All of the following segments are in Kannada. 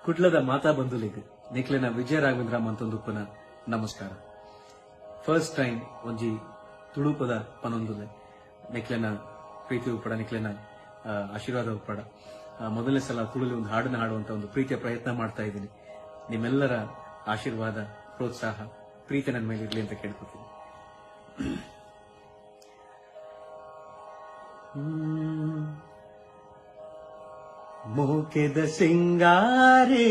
ಕುಡ್ಲದ ಮಾತಾ ಬಂಧುಲಿಗ್ ನಿಕ್ಲೆನ ವಿಜಯ ರಾಘವೇಂದ್ರ ಮಂತೊಂದುಪ್ಪನ ನಮಸ್ಕಾರ. ಫಸ್ಟ್ ಟೈಮ್ ಒಂಜಿ ತುಳುಪದ ಪನೊಂದುಲೆ ನಿಕ್ಲೆನ ಪ್ರೀತಿ ಉಪ್ಪಡ ನಿಕ್ಲೆನ ಆಶೀರ್ವಾದ ಉಪ್ಪಡ ಮೊದಲನೇ ಸಲ ತುಳುಲಿ ಒಂದು ಹಾಡನ್ನ ಹಾಡುವಂತ ಒಂದು ಪ್ರೀತಿಯ ಪ್ರಯತ್ನ ಮಾಡ್ತಾ ಇದ್ದೀನಿ. ನಿಮ್ಮೆಲ್ಲರ ಆಶೀರ್ವಾದ, ಪ್ರೋತ್ಸಾಹ, ಪ್ರೀತಿ ನನ್ನ ಮೇಲೆ ಇರ್ಲಿ ಅಂತ ಕೇಳ್ಕೊತೀನಿ. ಮೋಕೆದ ಸಿಂಗಾರೇ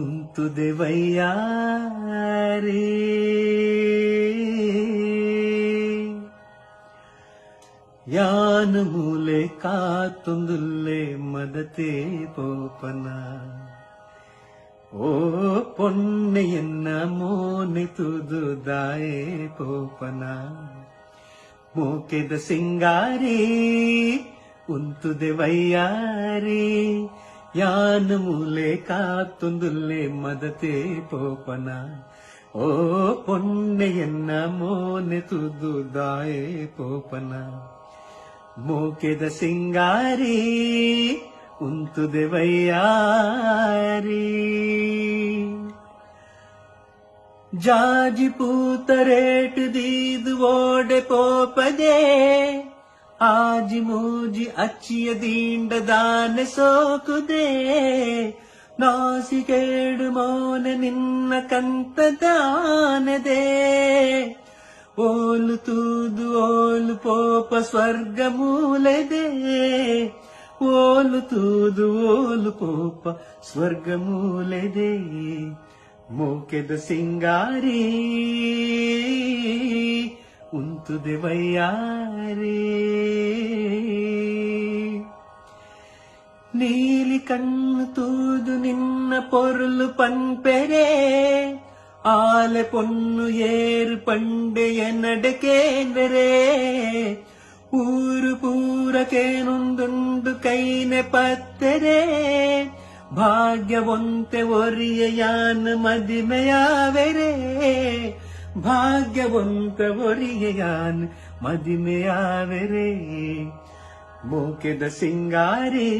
ಉಂತುದೆ ವಯ್ಯಾರೇ ಯಾನು ಮೂಲೆ ಕಾತೊಂದುಲ್ಲೆ ಮದತೆ ಪೋಪನ ಓ ಪೊನ್ನೆಯನ್ನ ಮೋನೆ ತುದು ದಾಯೆ ಪೋಪನ ಮೋಕೆದ ಸಿಂಗಾರಿ ಉಂತುದೆ ವಯ್ಯಾರಿ ಯಾನು ಮೂಲೆ ಕಾತೊಂದುಲ್ಲೆ ಮದತೆ ಪೋಪನ ಓ ಪೊನ್ನೆಯನ್ನ ಮೋನೆ ತುದು ದಾಯೆ ಪೋಪನ ಮೋಕೆದ ಸಿಂಗಾರಿ ಉಂತುದೆ ವಯ್ಯಾರಿ ಜಾಜಿ ಪೂತರೇಟ್ ದೀದು ಓಡೆ ಪೋಪದೆ ಆಜಿ ಮೂಜಿ ಅಚ್ಚಿಯ ದೀಂಡ ದಾನ ಸೋಕುದೆ ನಾಸಿಕೇಡು ಮೋನೆ ನಿನ್ನ ಕಂತ ದಾನದೆ ಓಲು ತೂದು ಓಲು ಪೋಪ ಸ್ವರ್ಗ ಮೂಲೆದೆ ಓಲು ತೂದು ಓಲು ಪೋಪ ಸ್ವರ್ಗ ಮೂಲೆದೆ ಮೋಕೆದ ಸಿಂಗಾರಿ ಉಂತುದೆ ವಯ್ಯಾರಿ ನೀಲಿ ಕಣ್ಣು ತೂದು ನಿನ್ನ ಪೊರುಲು ಪನ್ಪೆರೆ ಆಲೆ ಪೊನ್ನು ಏರು ಪಂಡೆಯ ನಡಕೇಂದರೆ ಊರು ಪೂರಕೇನೊಂದುಂಡು ಕೈನೆ ಪತ್ತರೆ ಭಾಗ್ಯವೊಂತೆ ಒರಿಯ ಯಾನ್ ಮದಿಮೆಯಾವೆರೆ ಭಾಗ್ಯವೊಂತೆ ಒರಿಯ ಯಾನ್ ಮದಿಮೆಯಾವೆರೆ ಮೋಕೆದ ಸಿಂಗಾರಿ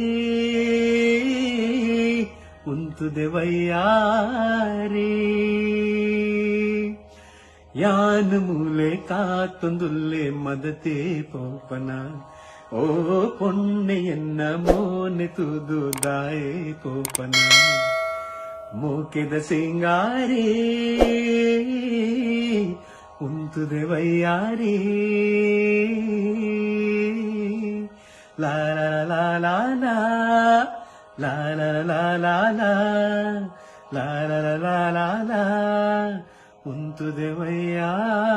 ಉಂತುದೆ ವಯ್ಯಾರಿ ಯಾನ್ ಮೂಲೆ ಕಾತೊಂದುಲ್ಲೆ ಮದತೆ ಪೋಪನ ಓ ಪೊನ್ನೆಯನ್ನ ಮೋನೆ ತುದು ದಾಯೆ ಪೋಪನ ಮೋಕೆದ ಸಿಂಗಾರಿ ಉಂತುದೆ ವಯ್ಯಾರಿ ಲಾ ಲಾ ಲಾ ಲಾ ಲಾ ಲಾ ಲಾ ಲಾ ಲಾ ಲಾ ಲಾ ಲಾ ಲಾ ಲಾ ಉಂತುದೆ ವಯ್ಯಾರಿ.